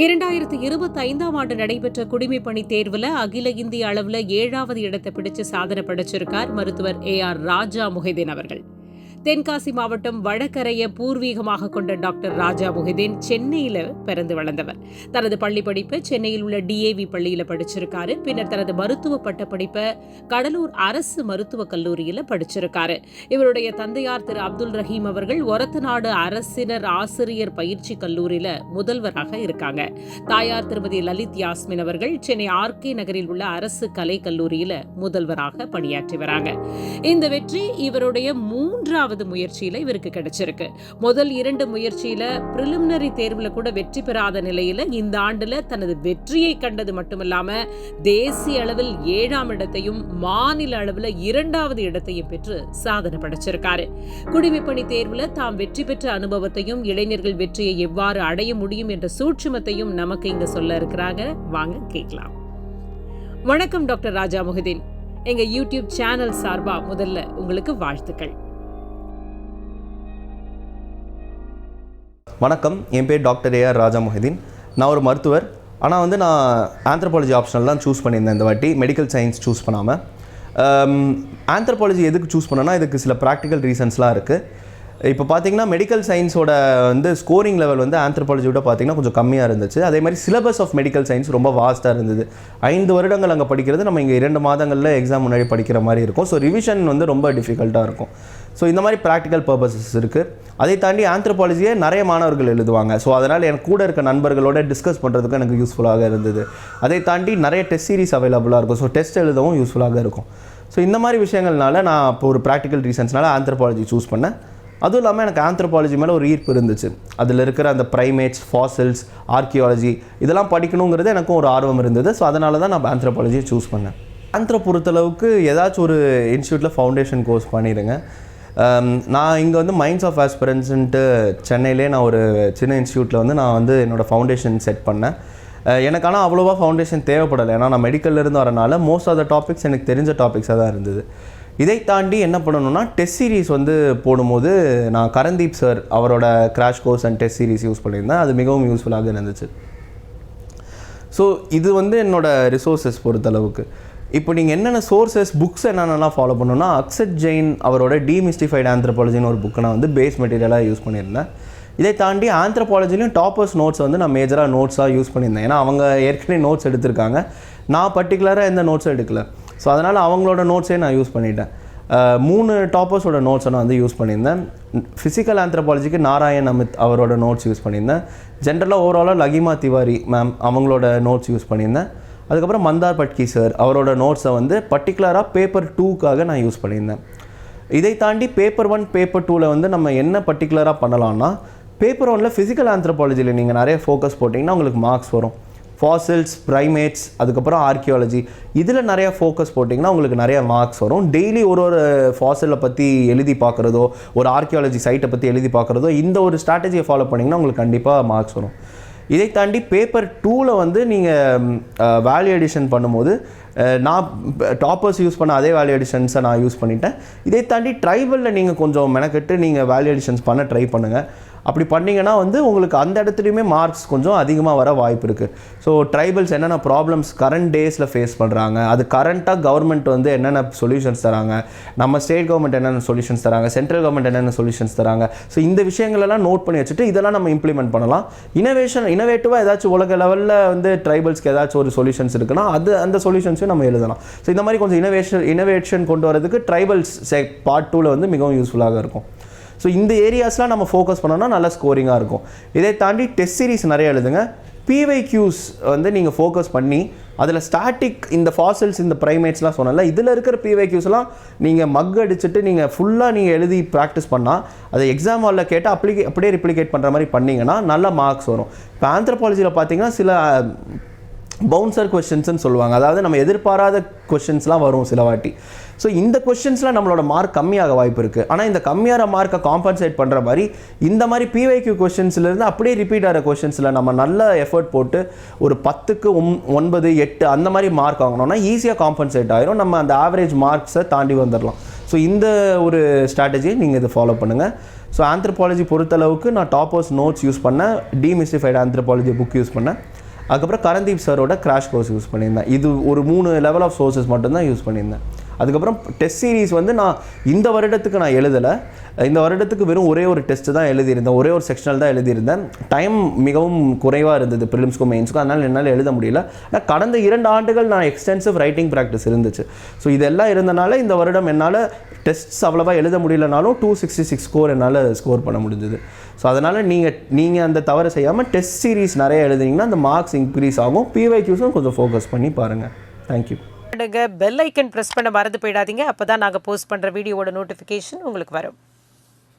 2025ஆம் ஆண்டு நடைபெற்ற குடிமைப்பணி தேர்வில் அகில இந்திய அளவில் 7வது இடத்தை பிடிச்சு சாதனை படைச்சிருக்கார் மருத்துவர் AR ராஜா முஹிதீன் அவர்கள். தென்காசி மாவட்டம் வடகரையை பூர்வீகமாக கொண்ட டாக்டர் ராஜா முஹிதீன் சென்னையில் பிறந்து வளர்ந்தவர். தனது பள்ளி படிப்பை சென்னையில் உள்ள DAV பள்ளியில் படிச்சிருக்காரு. பின்னர் தனது மருத்துவ பட்ட படிப்பை கடலூர் அரசு மருத்துவக் கல்லூரியில் படிச்சிருக்காரு. இவருடைய தந்தையார் திரு அப்துல் ரஹீம் அவர்கள் ஒரத்தநாடு அரசினர் ஆசிரியர் பயிற்சி கல்லூரியில் முதல்வராக இருக்காங்க. தாயார் திருமதி லலித் யாஸ்மின் அவர்கள் சென்னை RK நகரில் உள்ள அரசு கலை கல்லூரியில் முதல்வராக பணியாற்றி வராங்க. இந்த வெற்றி இவருடைய 3வது முயற்சியில இவருக்கு கிடைச்சிருக்கு. முதல் 2 முயற்சியில பிரிலிமினரி தேர்வுல கூட வெற்றி பெறாத நிலையில இந்த ஆண்டுல தனது வெற்றியை கண்டது மட்டுமில்லாம தேசிய அளவில் 7ஆம் இடத்தையும் மாநில அளவில் 2வது இடத்தையும் பெற்று சாதனை படைச்சிருக்காரு. குடிமைப்பணி தேர்வுல தாம் வெற்றி பெற்ற அனுபவத்தையும் இளைஞர்கள் வெற்றியை எவ்வாறு அடைய முடியும் என்ற சூட்சுமத்தையும் நமக்கு இங்க சொல்ல இருக்கிறாங்க. வாங்க கேட்கலாம். வணக்கம் டாக்டர் ராஜா முஹிதீன். எங்க யூடியூப் சேனல் சார்பா முதல்ல உங்களுக்கு வாழ்த்துக்கள். வணக்கம், என் பேர் டாக்டர் AR ராஜா முஹிதீன். நான் ஒரு மருத்துவர். ஆனால் நான் ஆந்த்ரோபாலஜி ஆப்ஷனல் தான் சூஸ் பண்ணியிருந்தேன் இந்த வாட்டி, மெடிக்கல் சயின்ஸ் சூஸ் பண்ணாமல். ஆந்த்ரோபாலஜி எதுக்கு சூஸ் பண்ணேன்னா இதுக்கு சில ப்ராக்டிக்கல் ரீசன்ஸ்லாம் இருக்குது. இப்போ பார்த்தீங்கன்னா மெடிக்கல் சயின்ஸோட ஸ்கோரிங் லெவல் ஆந்த்ரோபாலஜியோட பார்த்தீங்கன்னா கொஞ்சம் கம்மியாக இருந்துச்சு. அதே மாதிரி சிலபஸ் ஆஃப் மெடிக்கல் சயின்ஸ் ரொம்ப வாஸ்ட்டாக இருந்தது. 5 வருடங்கள் அங்கே படிக்கிறது நம்ம இங்கே 2 மாதங்களில் எக்ஸாம் முன்னாடி படிக்கிற மாதிரி இருக்கும். ஸோ ரிவிஷன் ரொம்ப டிஃபிகல்ட்டாக இருக்கும். ஸோ இந்த மாதிரி ப்ராக்டிக்கல் பர்பஸஸ் இருக்குது. அதை தாண்டி ஆந்த்ரோபாலஜியே நிறைய மாணவர்கள் எழுதுவாங்க. ஸோ அதனால் எனக்கு கூட இருக்க நண்பர்களோட டிஸ்கஸ் பண்ணுறதுக்கு எனக்கு யூஸ்ஃபுல்லாக இருந்தது. அதை தாண்டி நிறைய டெஸ்ட் சீரிஸ் அவைலபிளாக இருக்கும். ஸோ டெஸ்ட் எழுதவும் யூஸ்ஃபுல்லாக இருக்கும். ஸோ இந்த மாதிரி விஷயங்கள்னால நான் இப்போ ஒரு ப்ராக்டிக்கல் ரீசன்ஸ்னால ஆந்த்ரோபாலஜி சூஸ் பண்ணேன். அதுவும் இல்லாமல் எனக்கு ஆந்த்ரோபாலஜி மேலே ஒரு ஈர்ப்பு இருந்துச்சு. அதில் இருக்கிற அந்த ப்ரைமேட்ஸ், ஃபாசில்ஸ், ஆர்கியாலஜி இதெல்லாம் படிக்கணுங்கிறது எனக்கும் ஒரு ஆர்வம் இருந்தது. ஸோ அதனால தான் நான் ஆந்த்ரோபாலஜியை சூஸ் பண்ணேன். ஆந்த்ரோ பொறுத்தளவுக்கு ஏதாச்சும் ஒரு இன்ஸ்டியூட்டில் ஃபவுண்டேஷன் கோர்ஸ் பண்ணிடுங்க. நான் இங்கே மைண்ட்ஸ் ஆஃப் ஆஸ்பிரன்ஸ்ன்ட்டு சென்னையிலே நான் ஒரு சின்ன இன்ஸ்டியூட்டில் நான் என்னோடய ஃபவுண்டேஷன் செட் பண்ணேன். எனக்கு ஆனால் அவ்வளோவா ஃபவுண்டேஷன் தேவைப்படலை. ஏன்னா நான் மெடிக்கல்லேருந்து வரனால மோஸ்ட் ஆஃப் த டாபிக்ஸ் எனக்கு தெரிஞ்ச டாபிக்ஸாக தான் இருந்தது. இதை தாண்டி என்ன பண்ணணும்னா டெஸ்ட் சீரிஸ் போடும்போது நான் கரந்தீப் சார் அவரோட crash course and test series use பண்ணியிருந்தேன். அது மிகவும் யூஸ்ஃபுல்லாக இருந்துச்சு. ஸோ இது என்னோடய ரிசோர்ஸஸ் பொறுத்தளவுக்கு. இப்போ நீங்கள் என்னென்ன சோர்ஸஸ் புக்ஸ் என்னென்னலாம் ஃபாலோ பண்ணணும்னா அக்ஷத் ஜெயின் அவரோட டீமிஸ்டிஃபைட் ஆந்த்ரோபாலஜின்னு ஒரு புக்கை நான் பேஸ் மெட்டீரியலாக யூஸ் பண்ணியிருந்தேன். இதை தாண்டி ஆந்த்ரோபாலஜிலையும் டாப்பர்ஸ் நோட்ஸ் நான் மேஜராக நோட்ஸாக யூஸ் பண்ணியிருந்தேன். ஏன்னா அவங்க ஏற்கனவே நோட்ஸ் எடுத்திருக்காங்க. நான் பர்டிகுலராக எந்த நோட்ஸும் எடுக்கல. ஸோ அதனால் அவங்களோட நோட்ஸே நான் யூஸ் பண்ணிட்டேன். 3 டாப்பர்ஸோட நோட்ஸை நான் யூஸ் பண்ணியிருந்தேன். ஃபிசிக்கல் ஆந்த்ரோபாலஜிக்கு நாராயண் அமித் அவரோட நோட்ஸ் யூஸ் பண்ணியிருந்தேன். ஜென்ரலாக ஓவராலாக லகிமா திவாரி மேம் அவங்களோட நோட்ஸ் யூஸ் பண்ணியிருந்தேன். அதுக்கப்புறம் மந்தார் பட்கி சார் அவரோட நோட்ஸை பர்டிகுலராக பேப்பர் 2க்காக நான் யூஸ் பண்ணியிருந்தேன். இதை தாண்டி பேப்பர் 1 பேப்பர் 2ல் நம்ம என்ன பர்டிகுலராக பண்ணலான்னா பேப்பர் 1ல் ஃபிசிக்கல் ஆந்த்ரோபாலஜியில் நீங்கள் நிறைய ஃபோக்கஸ் போட்டிங்கன்னா உங்களுக்கு மார்க்ஸ் வரும். ஃபாசில்ஸ், ப்ரைமேட்ஸ், அதுக்கப்புறம் ஆர்கியாலஜி இதில் நிறையா ஃபோக்கஸ் போட்டிங்கன்னா உங்களுக்கு நிறையா மார்க்ஸ் வரும். டெய்லி ஒரு ஃபாசிலை பற்றி எழுதி பார்க்குறதோ ஒரு ஆர்கியாலஜி சைட்டை பற்றி எழுதி பார்க்குறதோ இந்த ஒரு ஸ்ட்ராட்டஜியை ஃபாலோ பண்ணிங்கன்னா உங்களுக்கு கண்டிப்பாக மார்க்ஸ் வரும். இதை தாண்டி பேப்பர் 2ல் நீங்கள் வேல்யூ எடிஷன் பண்ணும்போது நான் டாப்பர்ஸ் யூஸ் பண்ண அதே வேல்யூ எடிஷன்ஸை நான் யூஸ் பண்ணிட்டேன். இதை தாண்டி ட்ரைபலில் நீங்கள் கொஞ்சம் மெனக்கெட்டு நீங்கள் வேல்யூ எடிஷன்ஸ் பண்ண ட்ரை பண்ணுங்கள். அப்படி பண்ணிங்கன்னா உங்களுக்கு அந்த இடத்துலையுமே மார்க்ஸ் கொஞ்சம் அதிகமாக வர வாய்ப்பு இருக்குது. ஸோ ட்ரைபல்ஸ் என்னென்ன ப்ராப்ளம்ஸ் கரண்ட் டேஸில் ஃபேஸ் பண்ணுறாங்க, அது கரண்ட்டாக கவர்மெண்ட் என்னென்ன சொல்யூஷன்ஸ் தராங்க, நம்ம ஸ்டேட் கவர்மெண்ட் என்னென்ன சொல்யூஷன்ஸ் தராங்க, சென்ட்ரல் கவர்மெண்ட் என்னென்ன சொல்யூஷன்ஸ் தராங்க. ஸோ இந்த விஷயங்களெல்லாம் நோட் பண்ணி வச்சுட்டு இதெல்லாம் நம்ம இம்ப்ளிமெண்ட் பண்ணலாம். இனோவேட்டிவாக ஏதாச்சும் உலக லெவலில் ட்ரைபல்ஸ்க்கு ஏதாச்சும் ஒரு சொல்யூஷன்ஸ் இருக்குன்னா அந்த சொல்யூஷன்ஸையும் நம்ம எழுதலாம். ஸோ இந்த மாதிரி கொஞ்சம் இனோவேஷன் கொண்டு வரதுக்கு ட்ரைபல்ஸ் பார்ட் 2ல் மிகவும் யூஸ்ஃபுல்லாக இருக்கும். ஸோ இந்த ஏரியாஸ்லாம் நம்ம ஃபோக்கஸ் பண்ணோன்னா நல்ல ஸ்கோரிங்காக இருக்கும். இதை தாண்டி டெஸ்ட் சீரிஸ் நிறைய எழுதுங்க. PYQs நீங்கள் ஃபோக்கஸ் பண்ணி அதில் ஸ்டாட்டிக் இந்த ஃபாசில்ஸ் இந்த ப்ரைமேட்ஸ்லாம் சொன்னல இதில் இருக்கிற PYQஸ்லாம் நீங்கள் மக் அடிச்சுட்டு நீங்கள் ஃபுல்லாக எழுதி ப்ராக்டிஸ் பண்ணால் அதை எக்ஸாம் ஹாலில் கேட்டால் அப்படியே ரிப்ளிகேட் பண்ணுற மாதிரி பண்ணிங்கன்னா நல்ல மார்க்ஸ் வரும். இப்போ ஆந்த்ரோபாலஜியில் பார்த்தீங்கன்னா சில பவுன்சர் கொஸ்டின்ஸ்னு சொல்லுவாங்க. அதாவது நம்ம எதிர்பாராத கொஸ்டின்ஸ்லாம் வரும் சில வாட்டி. ஸோ இந்த கொஸ்டின்ஸ்லாம் நம்மளோட மார்க் கம்மியாக வாய்ப்பு இருக்குது. ஆனால் இந்த கம்மியான மார்க்கை காம்பன்சேட் பண்ணுற மாதிரி இந்த மாதிரி PYQ கொஸ்டின்ஸ்லேருந்து அப்படியே ரிப்பீட் ஆகிற கொஸ்டின்ஸில் நம்ம நல்ல எஃபர்ட் போட்டு ஒரு 10க்கு 9, 8 அந்த மாதிரி மார்க் வாங்கினோம்னா ஈஸியாக காம்பன்சேட் ஆகிரும். நம்ம அந்த ஆவரேஜ் மார்க்ஸை தாண்டி வந்துடலாம். ஸோ இந்த ஒரு ஸ்ட்ராட்டஜியை நீங்கள் இதை ஃபாலோ பண்ணுங்கள். ஸோ ஆந்த்ரோபாலஜி பொறுத்தளவுக்கு நான் டாப்பர்ஸ் நோட்ஸ் யூஸ் பண்ணேன், டீமிஸ்டிஃபைடு ஆந்த்ரோபாலஜி புக் யூஸ் பண்ணேன், அதுக்கப்புறம் கரந்தீப் சாரோட கிராஷ் கோர்ஸ் யூஸ் பண்ணியிருந்தேன். இது ஒரு 3 லெவல் ஆஃப் சோர்சஸ் மட்டும்தான் யூஸ் பண்ணியிருந்தேன். அதுக்கப்புறம் டெஸ்ட் சீரீஸ் வந்து நான் இந்த வருடத்துக்கு நான் எழுதலை, இந்த வருடத்துக்கு வெறும் ஒரே ஒரு டெஸ்ட்டு தான் எழுதியிருந்தேன், ஒரே ஒரு செக்ஷனல் தான் எழுதியிருந்தேன். டைம் மிகவும் குறைவாக இருந்தது ப்ரிலிம்ஸ்க்கும் மெயின்ஸ்க்கும், அதனால் என்னால் எழுத முடியல. ஆனால் கடந்த 2 ஆண்டுகள் நான் எக்ஸ்டென்சிவ் ரைட்டிங் ப்ராக்டிஸ் இருந்துச்சு. ஸோ இதெல்லாம் இருந்தனால இந்த வருடம் என்னால் டெஸ்ட்ஸ் அவ்வளோவா எழுத முடியலனாலும் 266 ஸ்கோர் என்னால் ஸ்கோர் பண்ண முடிஞ்சது. ஸோ அதனால் நீங்கள் அந்த தவறு செய்யாமல் டெஸ்ட் சீரீஸ் நிறைய எழுதுனீங்கன்னா அந்த மார்க்ஸ் இன்க்ரீஸ் ஆகும். பிஒய்க்யூஸும் கொஞ்சம் ஃபோக்கஸ் பண்ணி பாருங்கள். தேங்க்யூ. பெல் ஐக்கன் ப்ரெஸ் பண்ண மறந்து போயிடாதீங்க. அப்போ தான் நாங்கள் போஸ்ட் பண்ணுற வீடியோவோட நோட்டிஃபிகேஷன் உங்களுக்கு வரும்.